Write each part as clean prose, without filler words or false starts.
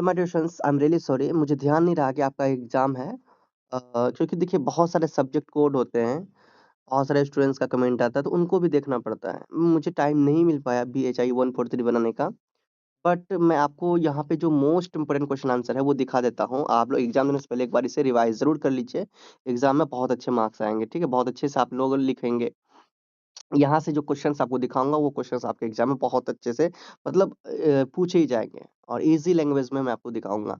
My dear friends, I am really sorry, मुझे ध्यान नहीं रहा कि आपका एग्ज़ाम है। क्योंकि देखिए बहुत सारे सब्जेक्ट कोड होते हैं, बहुत सारे स्टूडेंट्स का कमेंट आता है, तो उनको भी देखना पड़ता है। मुझे टाइम नहीं मिल पाया बीएचआई 143 बनाने का, बट मैं आपको यहाँ पे जो मोस्ट इम्पोर्टेंट क्वेश्चन आंसर है, वो दिखा देता हूँ। आप लोग एग्ज़ाम देने से पहले एक बार इसे रिवाइज़ ज़रूर कर लीजिए। एग्ज़ाम में बहुत अच्छे मार्क्स आएँगे, ठीक है? बहुत अच्छे से आप लोग लिखेंगे। यहाँ से जो क्वेश्चन्स आपको दिखाऊँगा, वो क्वेश्चन्स आपके एग्ज़ाम में बहुत अच्छे से मतलब पूछे ही जाएँगे और ईज़ी लैंग्वेज में मैं आपको दिखाऊँगा।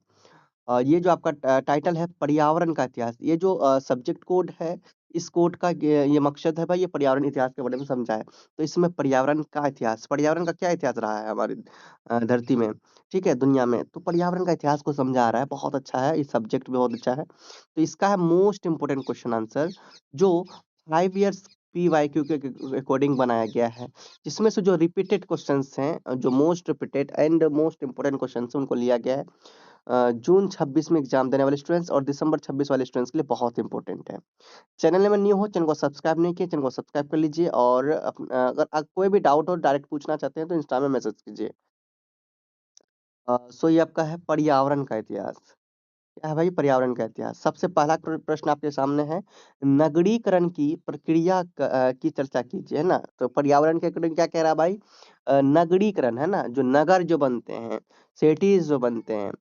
ये जो आपका टाइटल है पर्यावरण का इतिहास, ये जो सब्जेक्ट कोड है, इस कोड का ये मकसद है भाई ये पर्यावरण इतिहास के बारे में समझाए। तो इसमें पर्यावरण का क्या इतिहास रहा है हमारी धरती में, ठीक है, दुनिया में। तो पर्यावरण का इतिहास को समझा रहा है, बहुत अच्छा है, ये सब्जेक्ट भी बहुत अच्छा है। तो इसका है मोस्ट इम्पोर्टेंट क्वेश्चन आंसर जो 5 इयर्स पीवाईक्यू के अकॉर्डिंग बनाया गया है। जिसमें से जो रिपीटेड क्वेश्चन्स हैं जो most repeated and most important questions हैं, उनको लिया गया है। जून 26 में एग्ज़ाम देने वाले स्टूडेंट्स और दिसंबर 26 वाले स्टूडेंट्स के लिए बहुत इम्पोर्टेंट है। चैनल में न्यू हो, चैनल को सब्सक्राइब नहीं किए, चैनल को सब्सक्राइब कर लीजिए और अगर कोई भी डाउट हो डायरेक्ट पूछना चाहते हैं तो इंस्टा में मैसेज कीजिए। सो ये आपका है पर्यावरण का इतिहास। क्या है भाई पर्यावरण का इतिहास? सबसे पहला प्रश्न आपके सामने है, नगरीकरण की प्रक्रिया की चर्चा कीजिए, है ना? तो पर्यावरण के अकॉर्डिंग क्या कह रहा है भाई? नगरीकरण, है ना? जो नगर जो बनते हैं, सिटीज़ जो बनते हैं,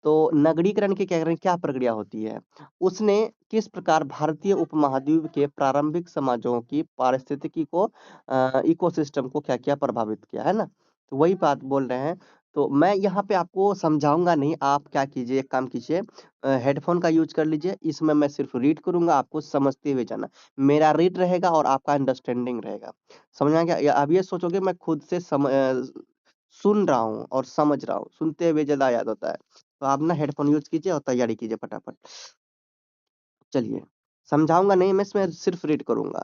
तो नगरीकरण की क्या प्रक्रिया होती है? उसने किस प्रकार भारतीय उपमहाद्वीप के प्रारंभिक समाजों की पारिस्थितिकी को इकोसिस्टम को क्या-क्या प्रभावित किया, है ना? तो वही बात बोल रहे हैं। तो मैं यहाँ पे आपको समझाऊँगा नहीं, आप क्या कीजिए, एक काम कीजिए हेडफ़ोन का यूज़ कर लीजिए, इसमें मैं सिर्फ़ रीड करूँगा, आपको समझते हुए जाना। मेरा रीड रहेगा और आपका अंडरस्टैंडिंग रहेगा। समझ में आ गया? या आप ये सोचोगे मैं खुद से सुन रहा हूँ और समझ रहा हूँ, सुनते हुए ज़्यादा याद होता है। तो आप ना हेडफ़ोन यूज़ कीजिए और तैयारी कीजिए फटाफट। चलिए, समझाऊँगा नहीं मैं इसमें सिर्फ़ रीड करूँगा।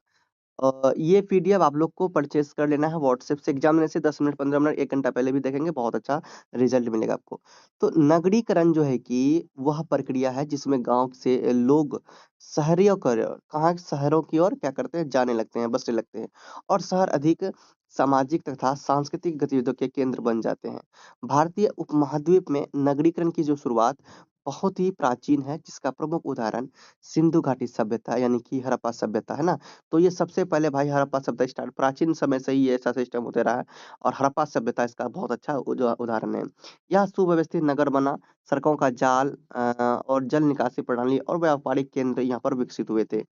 ये पीडीएफ आप लोग को परचेज़ कर लेना है व्हाट्सएप से एग्ज़ाम देने से 10 मिनट, 15 मिनट, 1 घंटा पहले भी देखेंगे, बहुत अच्छा रिज़ल्ट मिलेगा आपको। तो नगरीकरण जो है कि वह प्रक्रिया है जिसमें गाँव से लोग शहरियों कर कहाँ शहरों की ओर क्या करते हैं, जाने लगते हैं, बसने लगते हैं और शहर अधिक सामाजिक तथा सांस्कृतिक गतिविधियों के केंद्र बन जाते हैं। भारतीय उपमहाद्वीप में नगरीकरण की जो शुरुआत बहुत ही प्राचीन है, जिसका प्रमुख उदाहरण सिंधु घाटी सभ्यता यानी कि हड़प्पा सभ्यता है ना? तो ये सबसे पहले भाई हड़प्पा सभ्यता स्टार्ट प्राचीन समय से ही ये ऐसा सिस्टम होते रहा है और हड़प्पा सभ्यता इसका बहुत अच्छा उदाहरण है। यह सुव्यवस्थित नगर बना, सड़कों का जाल और जल निकासी प्रणाली और व्यापारिक केंद्र यहाँ पर विकसित हुए थे।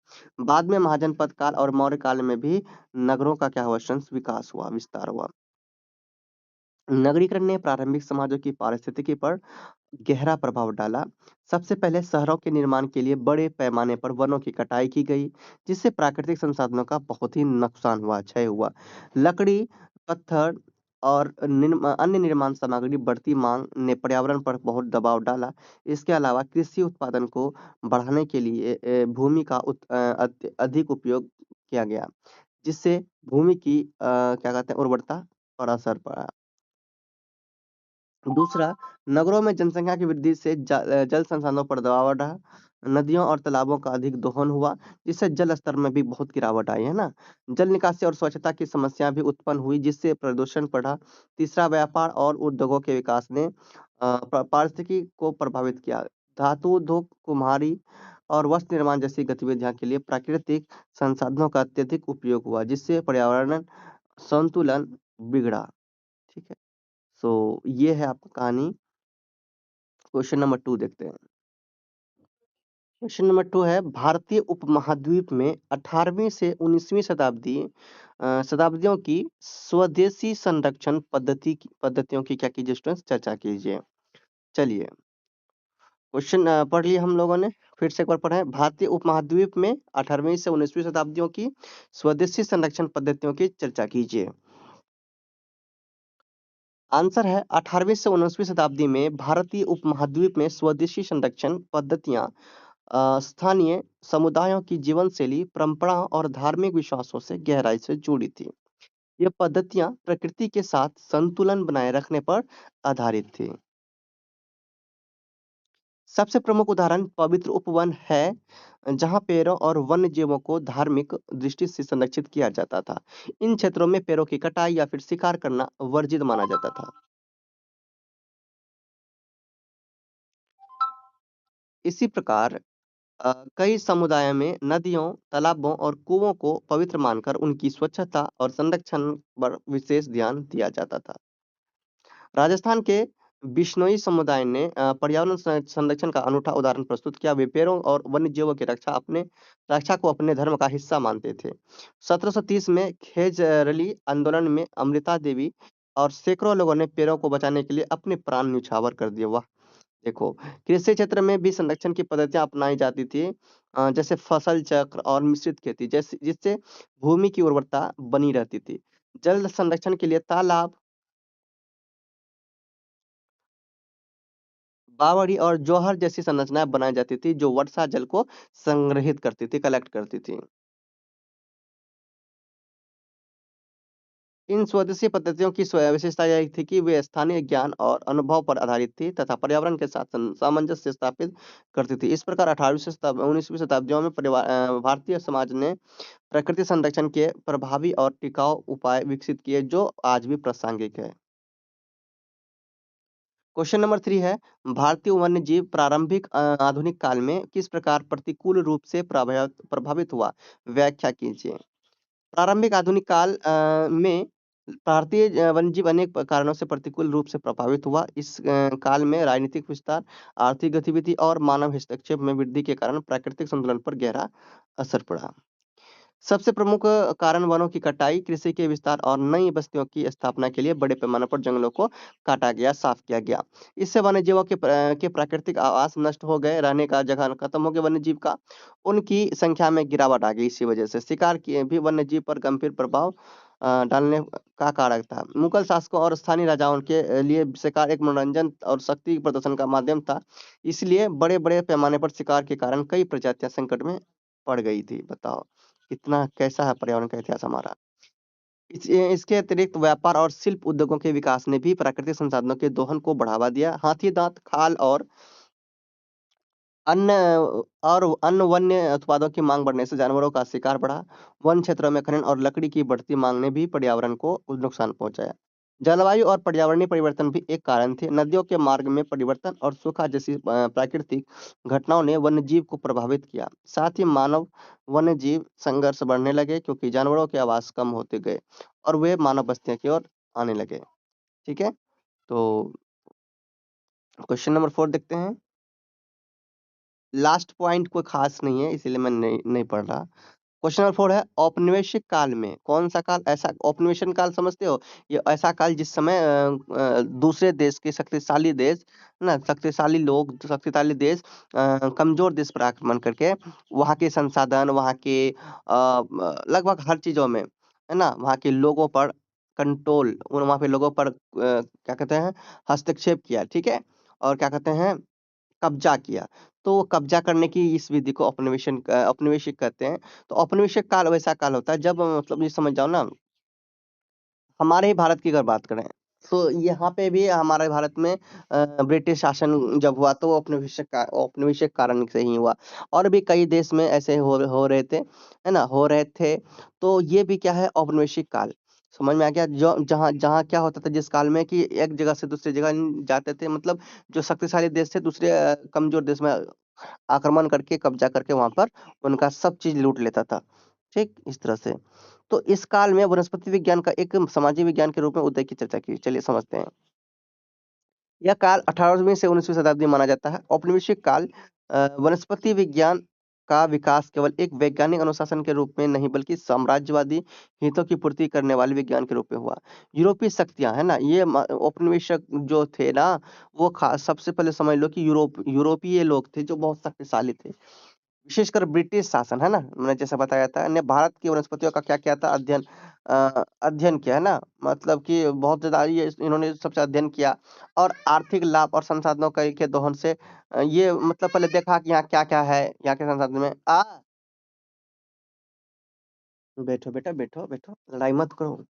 बाद में महाजनपद काल और मौर्य काल में भी नगरों का क्या हुआ विकास हुआ, विस्तार हुआ। नगरीकरण ने प्रारंभिक समाजों की पारिस्थितिकी पर गहरा प्रभाव डाला। सबसे पहले शहरों के निर्माण के लिए बड़े पैमाने पर वनों की कटाई की गई, जिससे प्राकृतिक संसाधनों का बहुत ही नुकसान हुआ, क्षय हुआ। लकड़ी, पत्थर और अन्य निर्माण सामग्री बढ़ती मांग ने पर्यावरण पर बहुत दबाव डाला। इसके अलावा कृषि उत्पादन को बढ़ाने के लिए भूमि का अधिक उपयोग किया गया, जिससे भूमि की क्या कहते हैं उर्वरता पर असर पड़ा। दूसरा, नगरों में जनसंख्या की वृद्धि से जल संसाधनों पर दबाव बढ़ा। नदियों और तालाबों का अधिक दोहन हुआ, जिससे जल स्तर में भी बहुत गिरावट आई, है ना? जल निकासी और स्वच्छता की समस्या भी उत्पन्न हुई, जिससे प्रदूषण बढ़ा। तीसरा, व्यापार और उद्योगों के विकास ने पारिस्थितिकी को प्रभावित किया। धातु उद्योग, कुम्हारी और वस्त्र निर्माण जैसी गतिविधियां के लिए प्राकृतिक संसाधनों का अत्यधिक उपयोग हुआ, जिससे पर्यावरण संतुलन बिगड़ा। ठीक है? सो ये है आपका कहानी। क्वेश्चन नंबर 2 देखते हैं। क्वेश्चन नंबर 2 है भारतीय उपमहाद्वीप में 18वीं से 19वीं शताब्दियों की स्वदेशी संरक्षण पद्धतियों की क्या कीजिए स्टूडेंट्स चर्चा कीजिए। चलिए क्वेश्चन पढ़ लिए हम लोगों ने, फिर से एक बार पढ़ें। भारतीय उपमहाद्वीप में 18वीं से 19वीं शताब्दियों की स्वदेशी संरक्षण पद्धतियों की चर्चा कीजिए। आंसर है 18वीं से 19वीं शताब्दी में भारतीय उपमहाद्वीप में स्वदेशी संरक्षण पद्धतियां स्थानीय समुदायों की जीवन शैली, परंपराओं और धार्मिक विश्वासों से गहराई से जुड़ी थी। ये पद्धतियां प्रकृति के साथ संतुलन बनाए रखने पर आधारित थी। सबसे प्रमुख उदाहरण पवित्र उपवन है, जहां पेड़ों और वन्य जीवों को धार्मिक दृष्टि से संरक्षित किया जाता था। इन क्षेत्रों में पेड़ों की कटाई या फिर शिकार करना वर्जित माना जाता था। इसी प्रकार कई समुदायों में नदियों, तालाबों और कुओं को पवित्र मानकर उनकी स्वच्छता और संरक्षण पर विशेष ध्यान दिया जाता था। राजस्थान के बिश्नोई समुदाय ने पर्यावरण संरक्षण का अनूठा उदाहरण प्रस्तुत किया। वे पेड़ों और वन्यजीवों की रक्षा को अपने धर्म का हिस्सा मानते थे। 1730 में खेजरली आंदोलन में अमृता देवी और सैकड़ों लोगों ने पेड़ों को बचाने के लिए अपने प्राण न्यौछावर कर दिए। वाह! देखो, कृषि क्षेत्र में भी संरक्षण की पद्धतियाँ अपनाई जाती थी, जैसे फसल चक्र और मिश्रित खेती, जैसे जिससे भूमि की उर्वरता बनी रहती थी। जल संरक्षण के लिए तालाब, बावड़ी और जौहर जैसी संरचनाएं बनाई जाती थी, जो वर्षा जल को संग्रहित करती थी, कलेक्ट करती थी। इन स्वदेशी पद्धतियों की विशेषता यह थी कि वे स्थानीय ज्ञान और अनुभव पर आधारित थी तथा पर्यावरण के साथ सामंजस्य स्थापित करती थी। इस प्रकार 18वीं से 19वीं शताब्दियों में भारतीय समाज ने प्रकृति संरक्षण के प्रभावी और टिकाऊ उपाय विकसित किए, जो आज भी प्रासंगिक है। क्वेश्चन नंबर 3 है, भारतीय वन्यजीव प्रारंभिक आधुनिक काल में किस प्रकार प्रतिकूल रूप से प्रभावित हुआ? व्याख्या कीजिए। प्रारंभिक आधुनिक काल में भारतीय वन्यजीव अनेक कारणों से प्रतिकूल रूप से प्रभावित हुआ। इस काल में राजनीतिक विस्तार, आर्थिक गतिविधि और मानव हस्तक्षेप में वृद्धि के कारण प्राकृतिक संतुलन पर गहरा असर पड़ा। सबसे प्रमुख कारण वनों की कटाई, कृषि के विस्तार और नई बस्तियों की स्थापना के लिए बड़े पैमाने पर जंगलों को काटा गया, साफ किया गया। इससे वन्यजीवों के प्राकृतिक आवास नष्ट हो गए, रहने का जगह खत्म हो गया वन्यजीव का। उनकी संख्या में गिरावट आ गई, इसी वजह से शिकार किए भी वन्यजीव पर गंभीर प्रभाव डालने का कारक था। मुगल शासकों और स्थानीय राजाओं के लिए शिकार एक मनोरंजन और शक्ति प्रदर्शन का माध्यम था। इसलिए बड़े-बड़े पैमाने पर शिकार के कारण कई प्रजातियां संकट में पड़ गई थी। बताओ कितना कैसा है पर्यावरण का इतिहास हमारा। इसके अतिरिक्त व्यापार और शिल्प उद्योगों के विकास ने भी प्राकृतिक संसाधनों के दोहन को बढ़ावा दिया। हाथी दांत, खाल अन्य अन्य वन्य उत्पादों की मांग बढ़ने से जानवरों का शिकार बढ़ा। वन क्षेत्रों में खनन और लकड़ी की बढ़ती मांग ने भी पर्यावरण को नुकसान पहुंचाया। जलवायु और पर्यावरणीय परिवर्तन भी एक कारण थे। नदियों के मार्ग में परिवर्तन और सूखा जैसी प्राकृतिक घटनाओं ने वन्यजीव को प्रभावित किया। साथ ही मानव वन्यजीव संघर्ष बढ़ने लगे, क्योंकि जानवरों के आवास कम होते गए और वे मानव बस्तियों की ओर आने लगे। ठीक है, तो क्वेश्चन नंबर 4 देखते हैं। लास्ट पॉइंट कोई खास नहीं है, इसीलिए मैं नहीं नहीं पढ़ रहा। क्वेश्चन नंबर 4 है, औपनिवेशिक काल में कौन-सा काल ऐसा औपनिवेशिक काल समझते हो? ये ऐसा काल जिस समय दूसरे देश के शक्तिशाली देश, है ना? शक्तिशाली लोग, शक्तिशाली देश कमज़ोर देश पर आक्रमण करके वहाँ के संसाधन, वहाँ के लगभग हर चीज़ों में, है ना? वहाँ के लोगों पर कंट्रोल और वहाँ पे लोगों पर क्या कहते हैं, हस्तक्षेप किया, ठीक है? और क्या कहते हैं, कब्ज़ा किया। तो वो कब्ज़ा करने की इस विधि को औपनिवेशिक कहते हैं। तो औपनिवेशिक काल वैसा काल होता है जब मतलब ये समझ जाओ ना, हमारे ही भारत की अगर बात करें, तो यहाँ पे भी हमारे भारत में ब्रिटिश शासन जब हुआ तो वो औपनिवेशिक कारण से ही हुआ। और भी कई देश में ऐसे हो रहे थे, है ना? हो रहे थे। तो ये भी क्या है, औपनिवेशिक काल। समझ में आ गया? जो जहाँ जहाँ क्या होता था जिस काल में कि एक जगह से दूसरी जगह जाते थे, मतलब जो शक्तिशाली देश थे दूसरे कमज़ोर देश में आक्रमण करके, कब्ज़ा करके वहाँ पर उनका सब चीज़ लूट लेता था। ठीक? इस तरह से। तो इस काल में वनस्पति विज्ञान का एक सामाजिक विज्ञान के रूप में उदय की चर्चा की। चलिए समझते हैं। यह काल 18वीं से 19वीं शताब्दी माना जाता है। औपनिवेशिक काल वनस्पति विज्ञान का विकास केवल एक वैज्ञानिक अनुशासन के रूप में नहीं, बल्कि साम्राज्यवादी हितों की पूर्ति करने वाले विज्ञान के रूप में हुआ। यूरोपीय शक्तियाँ, है ना? ये औपनिवेशक जो थे ना, वो सबसे पहले समझ लो कि यूरोपीय लोग थे जो बहुत शक्तिशाली थे। विशेषकर ब्रिटिश शासन, है ना? मैंने जैसा बताया था, ने भारत की वनस्पतियों का क्या किया था, अध्ययन किया, है ना? मतलब कि बहुत ज़्यादा ये इन्होंने सबसे अध्ययन किया और आर्थिक लाभ और संसाधनों के दोहन से ये मतलब पहले देखा कि यहाँ क्या-क्या है, यहाँ के संसाधन में बैठो बेटा, बैठो, बैठो, लड़ाई मत करो।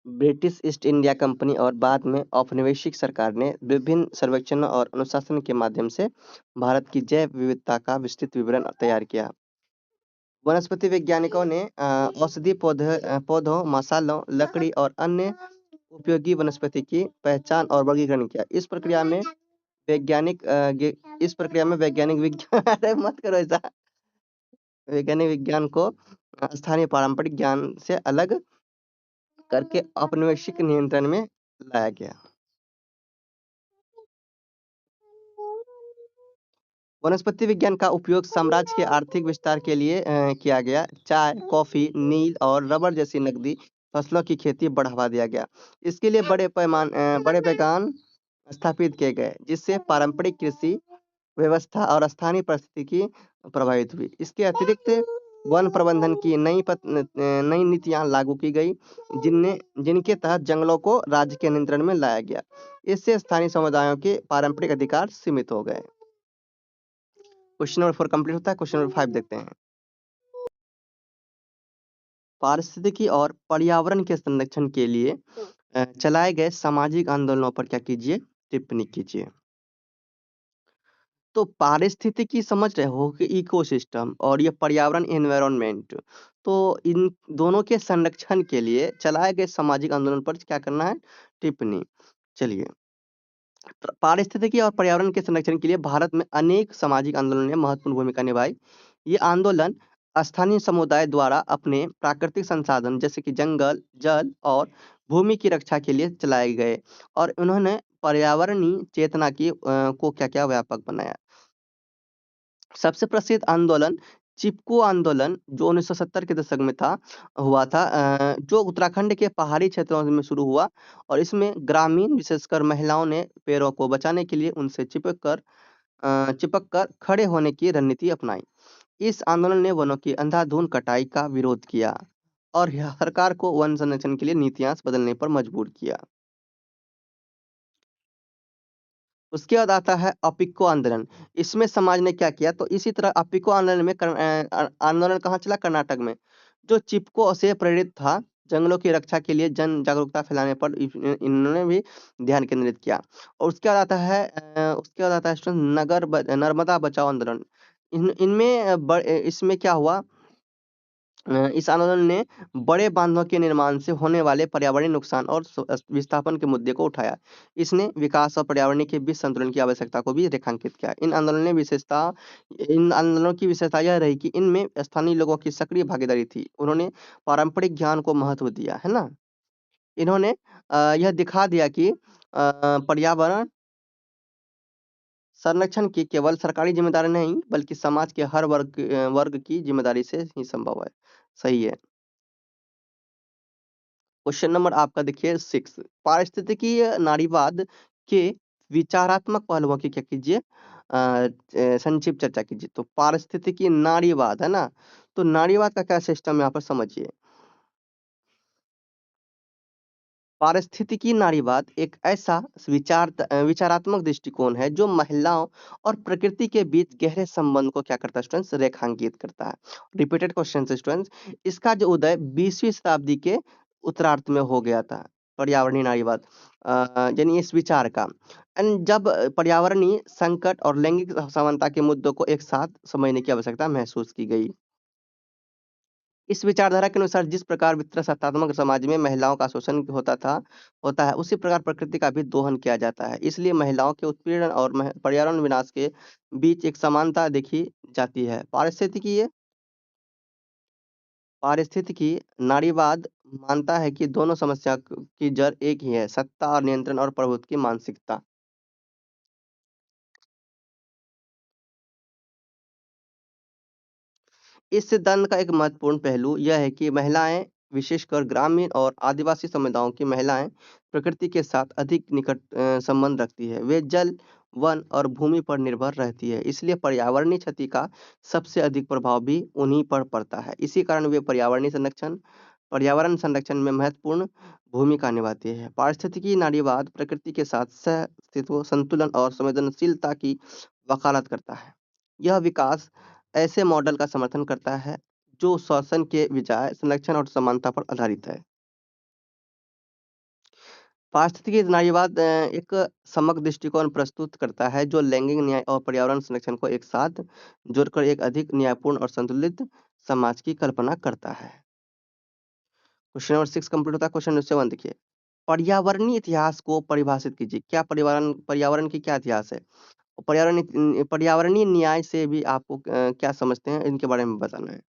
ब्रिटिश ईस्ट इंडिया कंपनी और बाद में औपनिवेशिक सरकार ने विभिन्न सर्वेक्षणों और अनुशासन के माध्यम से भारत की जैव विविधता का विस्तृत विवरण तैयार किया। वनस्पति वैज्ञानिकों ने औषधीय पौधों, मसालों, लकड़ी और अन्य उपयोगी वनस्पति की पहचान और वर्गीकरण किया। इस प्रक्रिया में वैज्ञानिक विज्ञान अरे मत करो ऐसा। वैज्ञानिक विज्ञान को स्थानीय पारंपरिक ज्ञान से अलग करके औपनिवेशिक नियंत्रण में लाया गया। वनस्पति विज्ञान का उपयोग साम्राज्य के आर्थिक विस्तार के लिए किया गया। चाय, कॉफी, नील और रबर जैसी नकदी फसलों की खेती बढ़ावा दिया गया। इसके लिए बड़े पैगान स्थापित किए गए, जिससे पारंपरिक कृषि व्यवस्था और स्थानीय परिस्थिति प्रभावित हुई। इसके अतिरिक्त वन प्रबंधन की नई नीतियां लागू की गई, जिनके तहत जंगलों को राज्य के नियंत्रण में लाया गया। इससे स्थानीय समुदायों के पारंपरिक अधिकार सीमित हो गए। क्वेश्चन नंबर 4 कंप्लीट होता है। क्वेश्चन नंबर 5 देखते हैं। पारिस्थितिकी और पर्यावरण के संरक्षण के लिए चलाए गए सामाजिक आंदोलनों पर क्या कीजिए, टिप्पणी कीजिए। तो पारिस्थितिकी समझ रहे हो कि इकोसिस्टम और ये पर्यावरण एनवायरनमेंट, तो इन दोनों के संरक्षण के लिए चलाए गए सामाजिक आंदोलन पर क्या करना है, टिप्पणी। चलिए, पारिस्थितिकी और पर्यावरण के संरक्षण के लिए भारत में अनेक सामाजिक आंदोलन ने महत्वपूर्ण भूमिका निभाई। ये आंदोलन स्थानीय समुदाय द्वारा अपने प्राकृतिक संसाधन जैसे कि जंगल, जल और भूमि की रक्षा के लिए चलाए गए और उन्होंने पर्यावरणीय चेतना को क्या क्या व्यापक बनाया। सबसे प्रसिद्ध आंदोलन चिपको आंदोलन जो 1970 के दशक में हुआ था, जो उत्तराखंड के पहाड़ी क्षेत्रों में शुरू हुआ और इसमें ग्रामीण विशेषकर महिलाओं ने पेड़ों को बचाने के लिए उनसे चिपक कर खड़े होने की रणनीति अपनाई। इस आंदोलन ने वनों की अंधाधुंध कटाई का विरोध किया और सरकार को वन संरक्षण के लिए नीतियां बदलने पर मजबूर किया। उसके बाद आता है अपिको आंदोलन। इसमें समाज ने क्या किया, तो इसी तरह अपिको आंदोलन में आंदोलन कहाँ चला, कर्नाटक में, जो चिपको से प्रेरित था। जंगलों की रक्षा के लिए जन जागरूकता फैलाने पर इन्होंने भी ध्यान केंद्रित किया। और उसके बाद आता है नर्मदा बचाओ आंदोलन। इसमें क्या हुआ, इस आंदोलन ने बड़े बांधों के निर्माण से होने वाले पर्यावरणीय नुकसान और विस्थापन के मुद्दे को उठाया। इसने विकास और पर्यावरण के बीच संतुलन की आवश्यकता को भी रेखांकित किया। इन आंदोलनों की विशेषता यह रही कि इनमें स्थानीय लोगों की सक्रिय भागीदारी थी। उन्होंने पारंपरिक ज्ञान को महत्व दिया, है ना। इन्होंने यह दिखा दिया कि पर्यावरण संरक्षण की केवल सरकारी जिम्मेदारी नहीं, बल्कि समाज के हर वर्ग की जिम्मेदारी से ही संभव है। सही है। क्वेश्चन नंबर आपका देखिए 6, पारिस्थितिकी नारीवाद के विचारात्मक पहलुओं की क्या कीजिए, संक्षिप्त चर्चा कीजिए। तो पारिस्थितिकी नारीवाद है ना, तो नारीवाद का क्या सिस्टम यहाँ पर समझिए। पारिस्थितिकी नारीवाद एक ऐसा विचारात्मक दृष्टिकोण है जो महिलाओं और प्रकृति के बीच गहरे संबंध को क्या करता है स्टूडेंट्स, रेखांकित करता है। रिपीटेड क्वेश्चन स्टूडेंट्स, इसका जो उदय 20वीं शताब्दी के उत्तरार्ध में हो गया था, पर्यावरणीय नारीवाद यानी इस विचार का, जब पर्यावरणीय संकट और लैंगिक समानता के मुद्दों को एक साथ समझने की आवश्यकता महसूस की गई। इस विचारधारा के अनुसार जिस प्रकार पितृसत्तात्मक समाज में महिलाओं का शोषण होता है, उसी प्रकार प्रकृति का भी दोहन किया जाता है। इसलिए महिलाओं के उत्पीड़न और पर्यावरण विनाश के बीच एक समानता देखी जाती है। पारिस्थितिकी नारीवाद मानता है कि दोनों समस्या की जड़ एक ही है, सत्ता और नियंत्रण और प्रभुत्व की मानसिकता। इस सिद्धांत का एक महत्वपूर्ण पहलू यह है कि महिलाएं, विशेषकर ग्रामीण और आदिवासी समुदायों की महिलाएं, प्रकृति के साथ अधिक निकट संबंध रखती है। वे जल, वन और भूमि पर निर्भर रहती है, इसलिए पर्यावरणीय क्षति का सबसे अधिक प्रभाव भी उन्हीं पर पड़ता है। इसी कारण वे पर्यावरण संरक्षण में महत्वपूर्ण भूमिका निभाती है। पारिस्थितिकी नारीवाद प्रकृति के साथ सह अस्तित्व, संतुलन और संवेदनशीलता की वकालत करता है। यह विकास ऐसे मॉडल का समर्थन करता है जो शोषण के बजाय संरक्षण और समानता पर आधारित है। पारिस्थितिकी नारीवाद एक समग्र दृष्टिकोण प्रस्तुत करता है जो लैंगिक न्याय और पर्यावरण संरक्षण को एक साथ जोड़कर एक अधिक न्यायपूर्ण और संतुलित समाज की कल्पना करता है। क्वेश्चन नंबर 6 कंप्लीट होता है। क्वेश्चन नंबर 7 देखिए। पर्यावरणीय इतिहास को परिभाषित कीजिए। क्या पर्यावरण पर्यावरण की क्या इतिहास है? पर्यावरणीय न्याय से भी आपको क्या समझते हैं, इनके बारे में बताना है।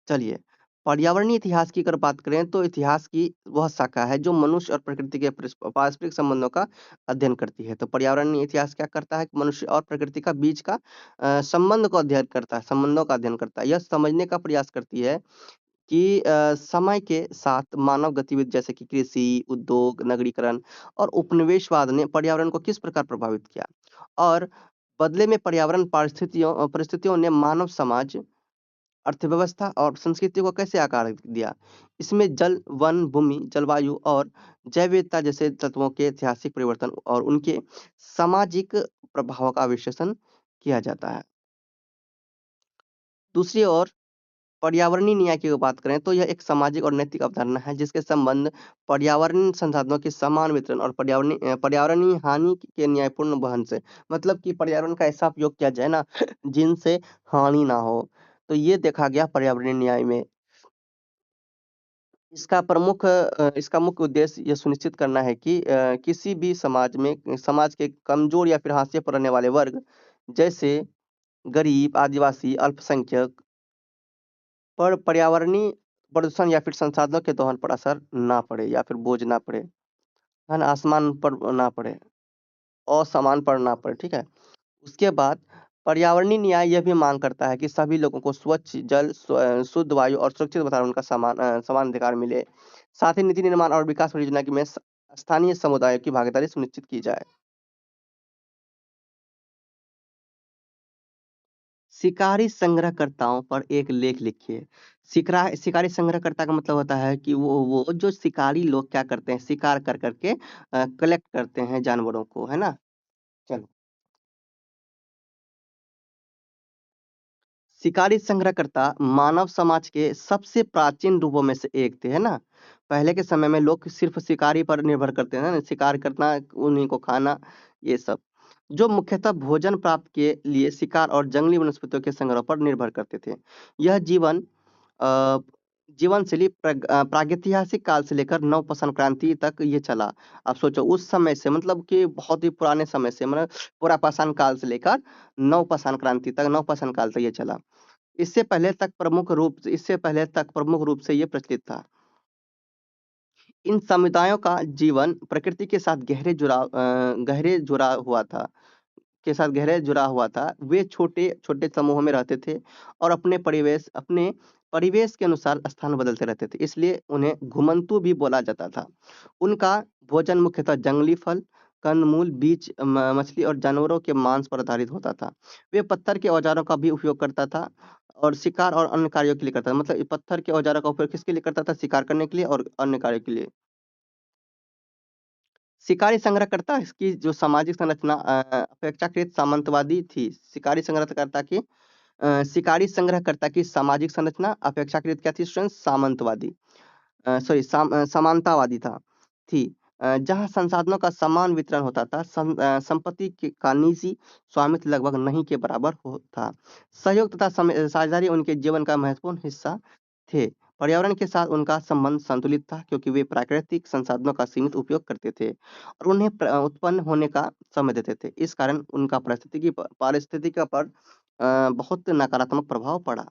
चलिए, पर्यावरणीय इतिहास की अगर बात करें तो इतिहास की वह शाखा है जो मनुष्य और प्रकृति के पारस्परिक संबंधों का अध्ययन करती है। तो पर्यावरणीय इतिहास क्या करता है कि मनुष्य और प्रकृति का बीच का संबंध को अध्ययन करता है, संबंधों का अध्ययन करता है। यह समझने का प्रयास करती है कि समय के साथ मानव गतिविधि जैसे कि कृषि, उद्योग, नगरीकरण और उपनिवेशवाद ने पर्यावरण को किस प्रकार प्रभावित किया और बदले में पर्यावरण परिस्थितियों ने मानव समाज, अर्थव्यवस्था और संस्कृति को कैसे आकार दिया। इसमें जल, वन, भूमि, जलवायु और जैव विविधता जैसे तत्वों के ऐतिहासिक परिवर्तन और उनके सामाजिक प्रभावों का विश्लेषण किया जाता है। दूसरी ओर पर्यावरणीय न्याय की अगर बात करें तो यह एक सामाजिक और नैतिक अवधारणा है जिसके संबंध पर्यावरण संसाधनों के समान वितरण और पर्यावरणीय हानि के न्यायपूर्ण वहन से, मतलब कि पर्यावरण का ऐसा उपयोग किया जाए ना जिनसे हानि ना हो। तो ये देखा गया पर्यावरणीय न्याय में। इसका मुख्य उद्देश्य यह सुनिश्चित करना है कि किसी भी समाज के कमजोर या फिर हाशिए पर रहने वाले वर्ग जैसे गरीब, आदिवासी, अल्पसंख्यक पर पर्यावरणीय प्रदूषण या फिर संसाधनों के दोहन पर असर ना पड़े या फिर बोझ ना पड़े, है ना? आसमान पर ना पड़े, असमान पर ना पड़े, ठीक है? उसके बाद पर्यावरणीय न्याय यह भी मांग करता है कि सभी लोगों को स्वच्छ जल, शुद्ध वायु और सुरक्षित वातावरण का समान अधिकार मिले। साथ ही नीति निर्माण और विकास परियोजना की में स्थानीय समुदायों की भागीदारी सुनिश्चित की जाए। शिकारी संग्रहकर्ताओं पर एक लेख लिखिए। शिकारी संग्रहकर्ता का मतलब होता है कि वो जो शिकारी लोग क्या करते हैं, शिकार कर करके कलेक्ट करते हैं जानवरों को, है ना? चलो, शिकारी संग्रहकर्ता मानव समाज के सबसे प्राचीन रूपों में से एक थे, है ना? पहले के समय में लोग सिर्फ शिकारी पर निर्भर करते हैं ना, शिकार करना, उन्हीं को खाना, ये सब। जो मुख्यतः भोजन प्राप्त के लिए शिकार और जंगली वनस्पतियों के संग्रह पर निर्भर करते थे। यह अ, जीवन शैली प्रागैतिहासिक काल से लेकर नवपाषाण क्रांति तक ये चला। आप सोचो उस समय से, मतलब कि बहुत ही पुराने समय से, मतलब पुरापाषाण काल से लेकर नवपाषाण काल तक ये चला। इससे पहले तक प्रमुख रूप से ये प्रचलित था। इन समुदायों का जीवन प्रकृति के साथ गहरे जुड़ा हुआ था। वे छोटे-छोटे समूहों में रहते थे और अपने परिवेश के अनुसार स्थान बदलते रहते थे। इसलिए उन्हें घुमंतू भी बोला जाता था। उनका भोजन मुख्यतः जंगली फल, कंदमूल, बीज, मछली और जानवरों के मांस पर आधारित होता था। वे पत्थर के औजारों का भी उपयोग करता था और शिकार और अन्य कार्यों के लिए करता था। मतलब ये पत्थर के औजारों का उपयोग किसके लिए करता था? शिकार करने के लिए और अन्य कार्यों के लिए। शिकारी संग्रहकर्ता इसकी जो सामाजिक संरचना अपेक्षाकृत सामंतवादी थी। शिकारी संग्रहकर्ता की सामाजिक संरचना अपेक्षाकृत क्या थी स्टूडेंट्स? समानतावादी थी। जहाँ संसाधनों का समान वितरण होता था, का निजी स्वामित्व लगभग नहीं के बराबर था। सहयोग तथा साझेदारी उनके जीवन का महत्वपूर्ण हिस्सा थे। पर्यावरण के साथ उनका संबंध संतुलित था क्योंकि वे प्राकृतिक संसाधनों का सीमित उपयोग करते थे और उन्हें उत्पन्न होने का समय देते थे। इस कारण उनका पारिस्थितिकी पर बहुत नकारात्मक प्रभाव पड़ा।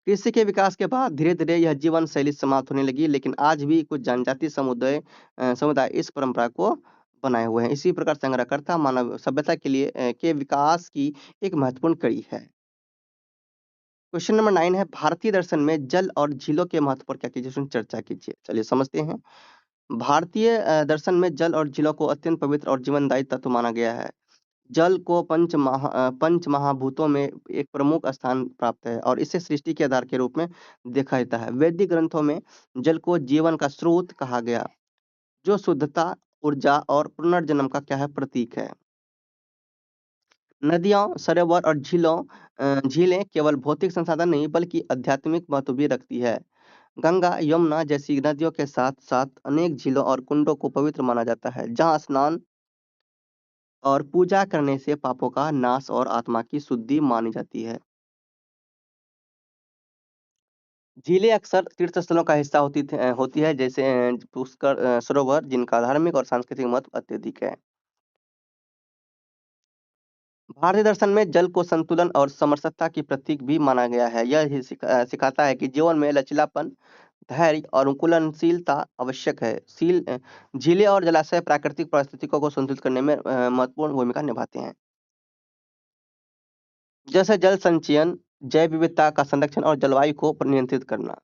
कृषि के विकास के बाद धीरे-धीरे यह जीवन शैली समाप्त होने लगी, लेकिन आज भी कुछ जनजातीय समुदाय इस परंपरा को बनाए हुए हैं। इसी प्रकार संग्रहकर्ता मानव सभ्यता के विकास की एक महत्वपूर्ण कड़ी है। क्वेश्चन नंबर 9 है, भारतीय दर्शन में जल और झीलों के महत्व पर क्या कीजिए? इसमें चर्चा कीजिए। चलिए समझते हैं। भारतीय दर्शन में जल और झीलों को अत्यंत पवित्र और जीवनदायी तत्व माना गया है। जल को पंच महाभूतों में एक प्रमुख स्थान प्राप्त है और इसे सृष्टि के आधार के रूप में देखा जाता है। वैदिक ग्रंथों में जल को जीवन का स्रोत कहा गया, जो शुद्धता, ऊर्जा और पुनर्जन्म का क्या है? प्रतीक है। नदियाँ, सरोवर और झीलें केवल भौतिक संसाधन नहीं बल्कि आध्यात्मिक महत्व भी रखती है। गंगा, यमुना जैसी नदियों के साथ-साथ अनेक झीलों और कुंडों को पवित्र माना जाता है, जहाँ स्नान और पूजा करने से पापों का नाश और आत्मा की शुद्धि मानी जाती है। झीलें अक्सर तीर्थ स्थलों का हिस्सा होती है जैसे पुष्कर सरोवर जिनका धार्मिक और सांस्कृतिक महत्व अत्यधिक है। भारतीय दर्शन में जल को संतुलन और समरसता की प्रतीक भी माना गया है। यह ही सिखाता है कि जीवन में लचीलापन, धैर्य और अनुकूलनशीलता आवश्यक है। झीलें और जलाशय प्राकृतिक परिस्थितियों को संतुलित करने में महत्वपूर्ण भूमिका निभाते हैं। जैसे जल संचयन, जैव विविधता का संरक्षण और जलवायु को नियंत्रित करना।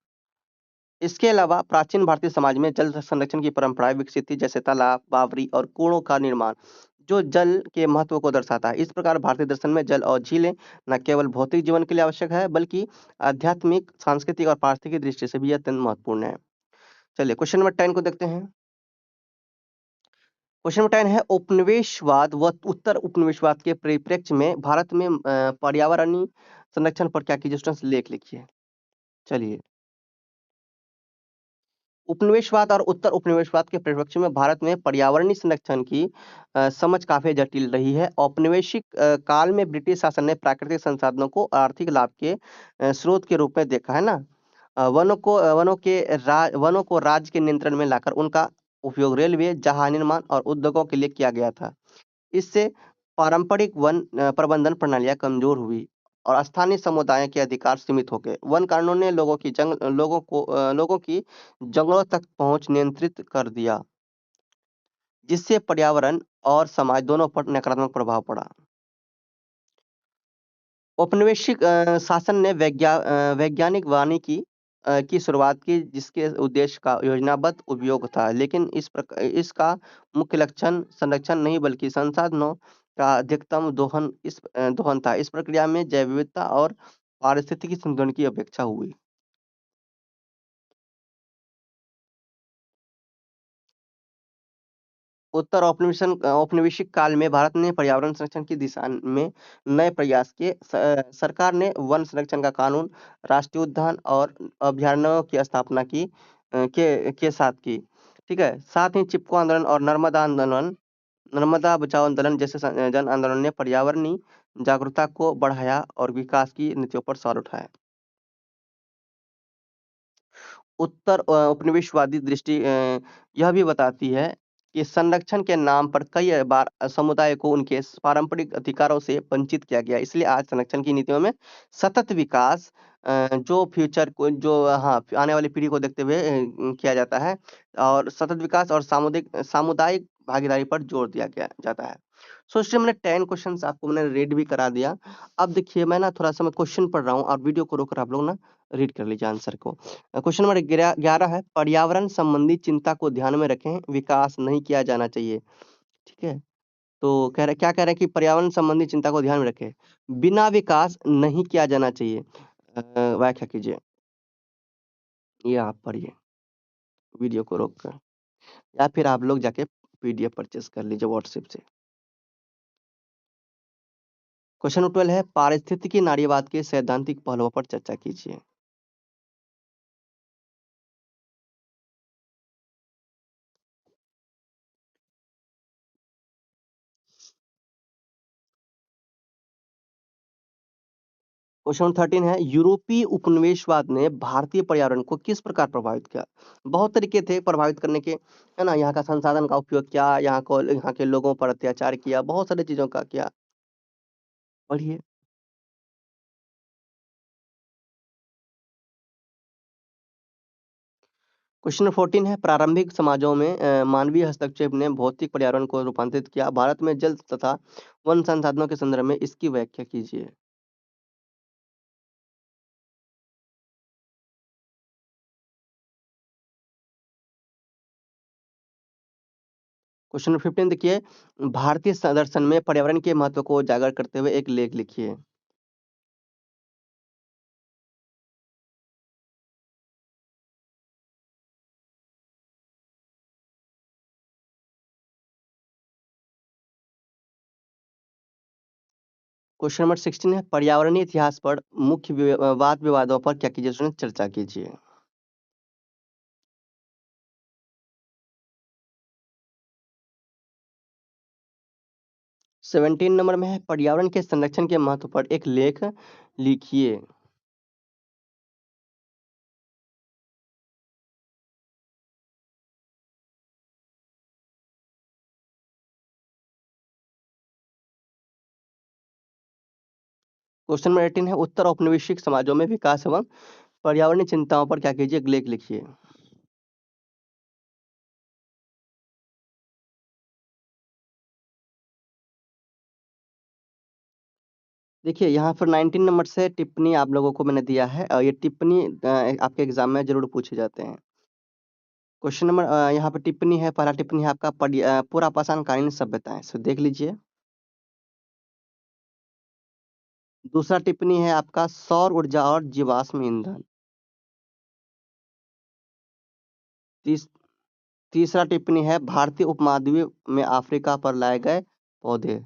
इसके अलावा प्राचीन भारतीय समाज में जल संरक्षण की परंपराएं विकसित थी जैसे तालाब, बावड़ी और कुओं का निर्माण, जो जल के महत्व को दर्शाता है। इस प्रकार भारतीय दर्शन में जल और झीलें न केवल भौतिक जीवन के लिए आवश्यक है बल्कि आध्यात्मिक, सांस्कृतिक और पारिस्थितिक दृष्टि से भी अत्यंत महत्वपूर्ण है। चलिए क्वेश्चन नंबर 10 को देखते हैं। क्वेश्चन नंबर 10 है उपनिवेशवाद व उत्तर उपनिवेशवाद के परिप्रेक्ष्य में भारत में पर्यावरणीय संरक्षण पर क्या कीजिए स्टूडेंट्स लेख लिखिए। चलिए उपनिवेशवाद और उत्तर उपनिवेशवाद के परिप्रेक्ष्य में भारत में पर्यावरणीय संरक्षण की समझ काफी जटिल रही है। औपनिवेशिक काल में ब्रिटिश शासन ने प्राकृतिक संसाधनों को आर्थिक लाभ के स्रोत के रूप में देखा है ना। वनों को राज्य के नियंत्रण में लाकर उनका उपयोग रेलवे, जहाज निर्माण और उद्योगों के लिए किया गया था। इससे पारंपरिक वन प्रबंधन प्रणालियां कमजोर हुई और स्थानीय समुदायों के अधिकार सीमित हो गए। वन कानूनों ने लोगों की जंगलों तक पहुंच नियंत्रित कर दिया, जिससे पर्यावरण और समाज दोनों पर नकारात्मक प्रभाव पड़ा। औपनिवेशिक शासन ने वैज्ञानिक वानिकी की शुरुआत की जिसके उद्देश्य का योजनाबद्ध उपयोग था, लेकिन इसका मुख्य लक्षण संरक्षण नहीं बल्कि संसाधनों का अधिकतम दोहन था। इस प्रक्रिया में जैव विविधता और पारिस्थितिकी संतुलन की अपेक्षा हुई। औपनिवेशिक काल में भारत ने पर्यावरण संरक्षण की दिशा में नए प्रयास किए। सरकार ने वन संरक्षण का कानून, राष्ट्रीय उद्यान और अभयारण्यों की स्थापना के साथ की। ठीक है, साथ ही चिपको आंदोलन और नर्मदा बचाओ आंदोलन जैसे जन आंदोलन ने पर्यावरणीय जागरूकता को बढ़ाया और विकास की नीतियों पर सवाल उठाया। उत्तर उपनिवेशवादी दृष्टि यह भी बताती है कि संरक्षण के नाम पर कई बार समुदाय को उनके पारंपरिक अधिकारों से वंचित किया गया। इसलिए आज संरक्षण की नीतियों में सतत विकास जो फ्यूचर को जो हाँ आने वाली पीढ़ी को देखते हुए किया जाता है और सतत विकास और सामुदायिक भागीदारी पर जोर दिया गया जाता है। सो इसलिए मैंने 10 क्वेश्चंस आपको मैंने रीड भी करा दिया। अब देखिए मैं ना थोड़ा सा मैं क्वेश्चन पढ़ रहा हूँ और वीडियो को रोक कर आप लोग ना रीड कर लीजिए आंसर को। क्वेश्चन नंबर 11 है पर्यावरण संबंधी चिंता को ध्यान में रखें, विकास नहीं किया जाना चाहिए। ठीक है, तो क्या कह रहे हैं कि पर्यावरण संबंधी चिंता को ध्यान में रखें, बिना विकास नहीं किया जाना चाहिए। व्याख्या कीजिए। ये आप पढ़िए वीडियो को रोक कर, या फिर आप लोग जाके पीडीएफ परचेस कर लीजिए व्हाट्सएप से। क्वेश्चन नंबर 12 है पारिस्थितिकी नारीवाद के सैद्धांतिक पहलुओं पर चर्चा कीजिए। क्वेश्चन नंबर 13 है यूरोपीय उपनिवेशवाद ने भारतीय पर्यावरण को किस प्रकार प्रभावित किया। बहुत तरीके थे प्रभावित करने के, है ना। यहाँ का संसाधन का उपयोग किया, यहाँ के लोगों पर अत्याचार किया, बहुत सारी चीजों का किया। पढ़िए। क्वेश्चन नंबर 14 है प्रारंभिक समाजों में मानवीय हस्तक्षेप ने भौतिक पर्यावरण को रूपांतरित किया। भारत में जल तथा वन संसाधनों के संदर्भ में इसकी व्याख्या कीजिए। क्वेश्चन नंबर 15 देखिए भारतीय दर्शन में पर्यावरण के महत्व को उजागर करते हुए एक लेख लिखिए। क्वेश्चन नंबर 16 है पर्यावरणीय इतिहास पर मुख्य वाद विवादों पर क्या कीजिए स्टूडेंट चर्चा कीजिए। 17 नंबर में है पर्यावरण के संरक्षण के महत्व पर एक लेख लिखिए। क्वेश्चन नंबर 18 है, उत्तर औपनिवेशिक समाजों में विकास एवं पर्यावरणीय चिंताओं पर क्या कीजिए, एक लेख लिखिए। देखिए यहाँ पर 19 नंबर से टिप्पणी आप लोगों को मैंने दिया है, ये टिप्पणी आपके एग्जाम में जरूर पूछे जाते हैं। क्वेश्चन नंबर यहाँ पे टिप्पणी है, पहला टिप्पणी है आपका पूरा पाषाणकालीन सभ्यताएं, सो देख लीजिए। दूसरा टिप्पणी है आपका सौर ऊर्जा और जीवाश्म ईंधन। तीस तीसरा टिप्पणी है भारतीय उपमहाद्वीप में अफ्रीका पर लाए गए पौधे।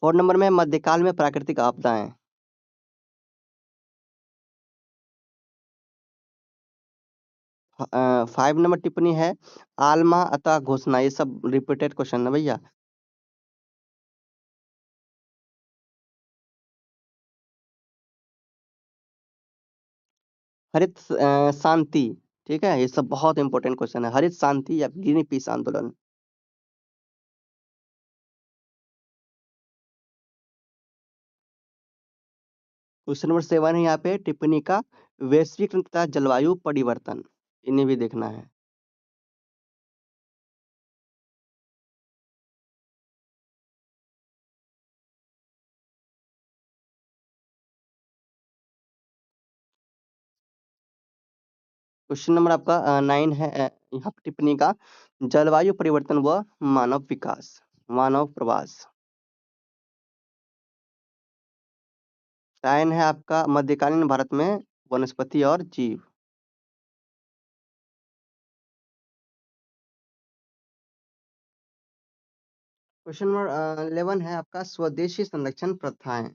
फोर नंबर में मध्यकाल में प्राकृतिक आपदाएं। 5 नंबर टिप्पणी है आलमा अतः घोषणा, ये सब रिपीटेड क्वेश्चन है भैया। हरित शांति, ठीक है, ये सब बहुत इंपॉर्टेंट क्वेश्चन है, हरित शांति या ग्रीन पीस आंदोलन। क्वेश्चन नंबर 7 है यहाँ पे टिप्पणी का वैश्विक तथा जलवायु परिवर्तन, इन्हें भी देखना है। क्वेश्चन नंबर आपका 9 है, यहाँ पे टिप्पणी का जलवायु परिवर्तन व मानव विकास, मानव प्रवास। 10 है आपका मध्यकालीन भारत में वनस्पति और जीव। क्वेश्चन नंबर 11 है आपका स्वदेशी संरक्षण प्रथाएं।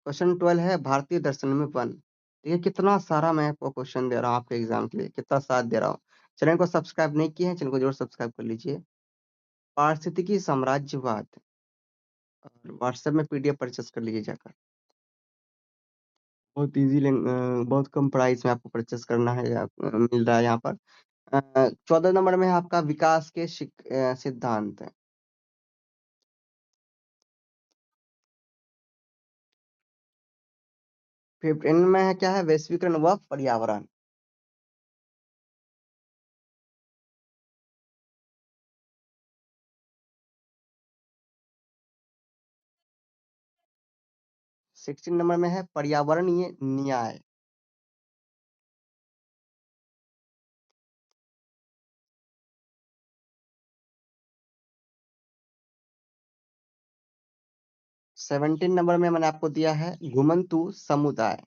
क्वेश्चन 12 है भारतीय दर्शन में वन। देखिए कितना सारा मैं आपको क्वेश्चन दे रहा हूँ आपके एग्जाम के लिए, कितना साथ दे रहा हूँ। चैनल को सब्सक्राइब नहीं किए हैं, चैनल को जरूर सब्सक्राइब कर लीजिए। पारिस्थितिकी साम्राज्यवाद, और व्हाट्सएप में पीडीएफ परचेस कर लीजिए जाकर। बहुत इजी, बहुत कम प्राइस में आपको परचेस करना है, मिल रहा है यहाँ पर। 14 नंबर में है आपका विकास के सिद्धांत। 15 में है क्या है, वैश्वीकरण व पर्यावरण। 16 नंबर में है पर्यावरणीय न्याय। 17 नंबर में मैंने आपको दिया है घुमंतु समुदाय।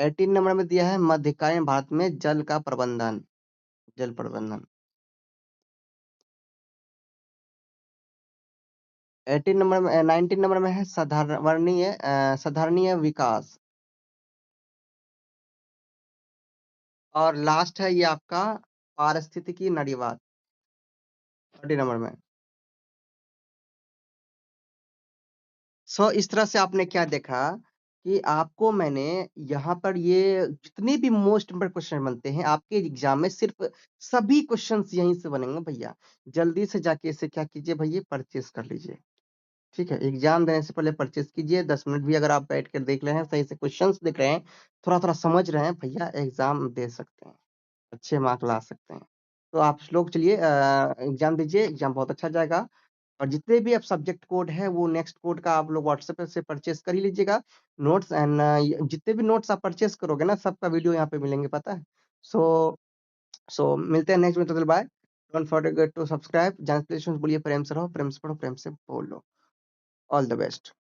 18 नंबर में दिया है मध्यकालीन भारत में जल का प्रबंधन, जल प्रबंधन। 18 नंबर में 19 नंबर में है साधारणीय विकास। और लास्ट है ये आपका पारिस्थितिकी नारीवाद, 30 नंबर में। सो इस तरह से आपने क्या देखा कि आपको मैंने यहाँ पर ये जितने भी मोस्ट इंपोर्टेंट क्वेश्चन बनते हैं आपके एग्जाम में, सिर्फ सभी क्वेश्चंस यहीं से बनेंगे भैया। जल्दी से जाके इसे क्या कीजिए भैया, परचेस कर लीजिए। ठीक है, एग्जाम देने से पहले परचेस कीजिए। 10 मिनट भी अगर आप बैठ कर देख रहे हैं, सही से क्वेश्चंस देख रहे हैं, थोड़ा थोड़ा समझ रहे हैं, भैया एग्जाम दे सकते हैं, अच्छे मार्क ला सकते हैं। तो आप लोग चलिए एग्जाम दीजिए, एग्जाम बहुत अच्छा जाएगा। और जितने भी अब सब्जेक्ट कोड है वो नेक्स्ट कोड का आप लोग व्हाट्सएप से परचेस कर ही लीजिएगा। नोट्स एंड जितने भी नोट्स आप परचेस करोगे ना, सबका वीडियो यहाँ पे मिलेंगे, पता है। सो मिलते हैं नेक्स्ट में, तो bye. Don't forget to subscribe. जानते बोलिए प्रेम से रहो, प्रेम से पढ़ो, प्रेम से बोलो। All the best.